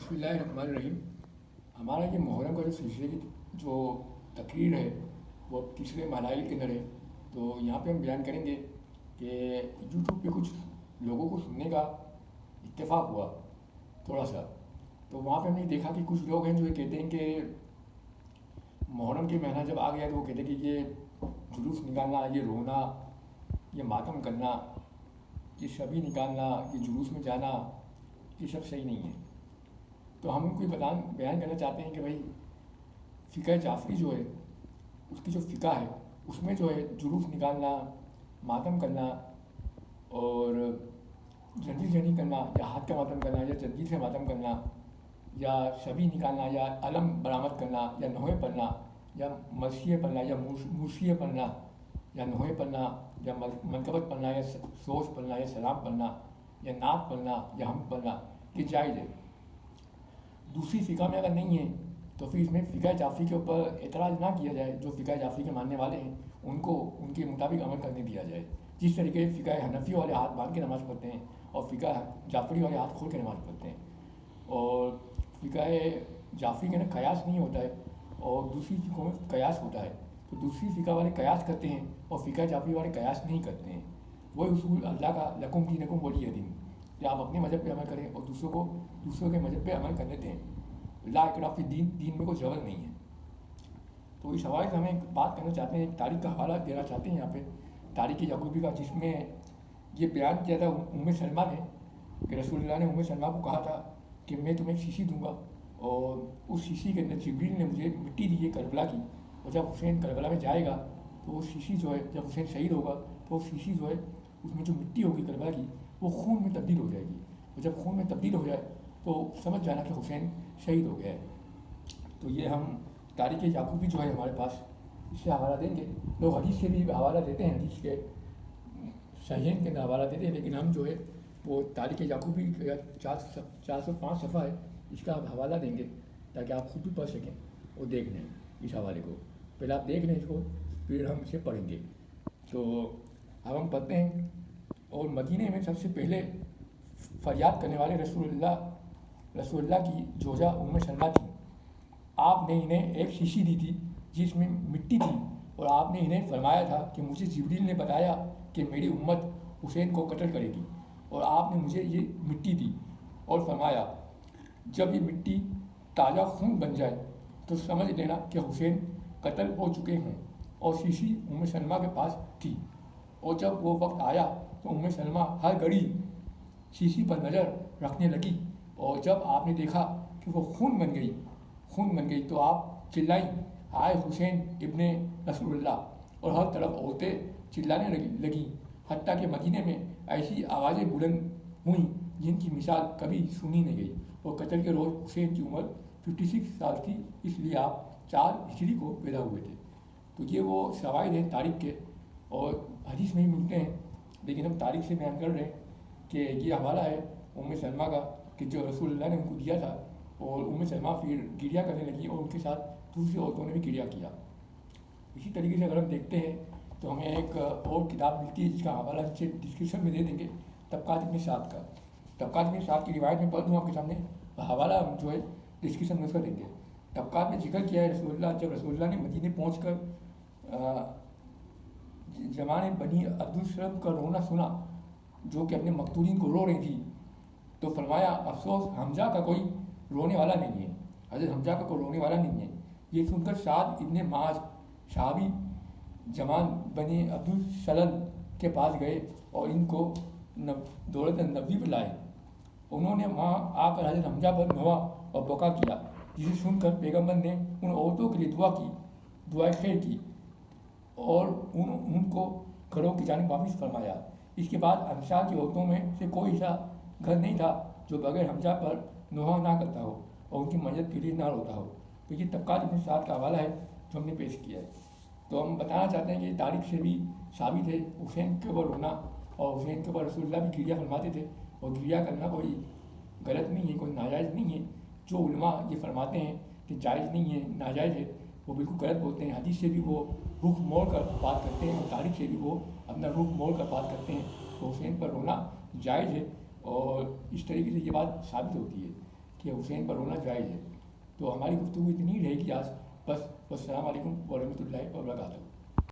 बिस्मिल्लाहिर्रहमानिर्रहीम। हमारा ये मुहर्रम का जो सिलसिले की जो तकरीर है वो तीसरे मलाइल के अंदर है। तो यहाँ पे हम बयान करेंगे कि यूट्यूब पे कुछ लोगों को सुनने का इत्तेफाक हुआ थोड़ा सा। तो वहाँ पे हमने देखा कि कुछ लोग हैं जो ये कहते हैं कि मुहर्रम के महीना जब आ गया तो वो कहते हैं कि ये जुलूस निकालना, ये रोना, ये मातम करना, ये शबी निकालना, ये जुलूस में जाना, ये सब सही नहीं है। तो हम उनको बयान करना चाहते हैं कि भाई फ़िक़्ह जाफ़री जो है उसकी जो फ़िक़्ह है उसमें जो है जुलूस निकालना, मातम करना और जंजीर जनी करना या हाथ का मातम करना या जंजीर से मातम करना या शबी निकालना या अलम बरामद करना या नोहे पढ़ना या मरसिए पढ़ना या मूसिए पढ़ना या नोहे पढ़ना या मनकबत पढ़ना या सोच पढ़ना या सलाम पढ़ना या नात पढ़ना या हम पढ़ना, ये जायज़ है। दूसरी फ़िक़्ह में अगर नहीं है तो फिर इसमें फ़िक़्ह जाफ़री के ऊपर एतराज़ ना किया जाए। जो फ़िक़्ह जाफ़री के मानने वाले हैं उनको उनके मुताबिक अमल करने दिया जाए। जिस तरीके फ़िक़्ह हनफ़ी वाले हाथ बांध के नमाज़ पढ़ते हैं और फ़िक़्ह जाफ़री वाले हाथ खोल के नमाज़ पढ़ते हैं। और फ़िक़्ह जाफ़री के अंदर कयास नहीं होता है और दूसरी फ़िक़्हों में कयास होता है। तो दूसरी फ़िक़्ह वाले कयास करते हैं और फ़िक़्ह जाफ़री वाले कयास नहीं करते हैं। वही उसूल अल्लाह का लकुम दीनुकुम वलिय दीन, कि आप अपने मज़हब पे अमल करें और दूसरों के मज़हब पे अमल करने दें। ला इकराह फी दीन, दीन में कोई जबर नहीं है। तो इस हवाले से हम एक बात करना चाहते हैं, एक तारीख़ का हवाला देना चाहते हैं यहाँ पे, तारीख़ याकूबी का, जिसमें ये बयान किया था उम्मे सलमा ने कि रसूलुल्लाह ने उम्मे सलमा को कहा था कि मैं तुम्हें एक शीशी दूंगा और उस शीशी के अंदर जिब्रील ने मुझे मिट्टी दी है करबला की, और जब हुसैन करबला में जाएगा तो वो शीशी जो है, जब हुसैन शहीद होगा तो वो शीशी जो है उसमें जो मिट्टी होगी करबला की वो खून में तब्दील हो जाएगी, और जब खून में तब्दील हो जाए तो समझ जाना कि हुसैन शहीद हो गया है। तो ये हम तारीख़ याकूबी जो है हमारे पास, इससे हवाला देंगे। लोग हदीस से भी हवाला देते हैं, हदीस के सहीहैन के अंदर हवाला देते हैं, लेकिन हम जो है वो तारीख़ याकूबी 405 सफ़ा है, इसका आप हवाला देंगे ताकि आप खुद भी पढ़ सकें और देख लें इस हवाले को। पहले आप देख लें इसको, फिर हम इसे पढ़ेंगे। तो अब हम पढ़ते हैं। और मदीने में सबसे पहले फरियाद करने वाले रसूलुल्लाह की जोजा उम्मे सलमा थी। आपने इन्हें एक शीशी दी थी जिसमें मिट्टी थी, और आपने इन्हें फरमाया था कि मुझे जिब्रील ने बताया कि मेरी उम्मत हुसैन को कत्ल करेगी, और आपने मुझे ये मिट्टी दी और फरमाया जब ये मिट्टी ताज़ा खून बन जाए तो समझ लेना कि हुसैन कत्ल हो चुके हैं। और शीशी उम्मे सलमा के पास थी, और जब वो वक्त आया तो उम्मे सलमा हर घड़ी शीशी पर नज़र रखने लगी, और जब आपने देखा कि वो खून बन गई तो आप चिल्लाई, हाय हुसैन इब्ने रसूलुल्लाह, और हर तरफ औरतें चिल्लाने लगी, हत्ता कि मदीने में ऐसी आवाज़ें बुलंद हुई जिनकी मिसाल कभी सुनी नहीं गई। और कत्ल के रोज़ हुसैन की उम्र 56 साल थी, इसलिए आप 4 हिजरी को पैदा हुए थे। तो ये वो शवाहिद हैं तारीख़ के, और हदीस में ही मिलते हैं, लेकिन हम तारीख़ से बयान कर रहे हैं कि ये हवाला है उम्मे सलमा का कि जो रसूलुल्लाह ने उनको दिया था, और उम्मे सलमा फिर गिरिया करने लगी और उनके साथ दूसरी औरतों ने भी गिरिया किया। इसी तरीके से अगर हम देखते हैं तो हमें एक और किताब मिलती है जिसका हवाला नीचे डिस्क्रिप्शन में दे देंगे, तबक़ात इब्न साद का। तबक़ात इब्न साद की रिवायत में पढ़ दूँ आपके सामने, हवाला हम जो है डिस्क्रिप्शन में उसका देंगे। तबक़ात में जिक्र किया है जब रसूलुल्लाह ने मदीने पहुँच कर जमाने बनी अब्दुल का रोना सुना, जो कि अपने मकतूलीन को रो रही थी, तो फरमाया अफसोस हमजा का कोई रोने वाला नहीं है, हज़रत हमजा का कोई रोने वाला नहीं है। ये सुनकर साद इब्ने माज सहाबी जमान बनी अब्दुल सलल के पास गए और इनको दौलत नबी पर लाए। उन्होंने वहाँ आकर हज़रत हमजा पर नवा और बका किया, जिसे सुनकर पैगम्बर ने उन औरतों के लिए दुआ खैर की और उनको घरों की जानिब वापस फरमाया। इसके बाद अंसार की औरतों में से कोई ऐसा घर नहीं था जो बगैर हमजा पर नोहा ना करता हो और उनकी मदद के लिए ना रोता हो। तो ये तबक़ात इब्न साद का हवाला है जो हमने पेश किया है। तो हम बताना चाहते हैं कि तारीख़ से भी साबित है हुसैन के ऊपर रोना, और हुसैन के ऊपर रसूलुल्लाह भी गिरिया फरमाते थे, और गिरिया करना कोई गलत नहीं है, कोई नाजायज़ नहीं है। जो उलमा ये फरमाते हैं कि जायज़ नहीं है, नाजायज़ है, वो बिल्कुल गलत बोलते हैं। हदीस से भी वो रुख मोड़ कर बात करते हैं और तारीख़ से भी वो अपना रुख मोड़ कर बात करते हैं। तो हुसैन पर रोना जायज़ है, और इस तरीके से ये बात साबित होती है کہ حسین پر رونا جائز ہے. تو ہماری گفتگو اتنی رہے گی آج. بس. السلام علیکم ورحمۃ اللہ وبرکاتہ.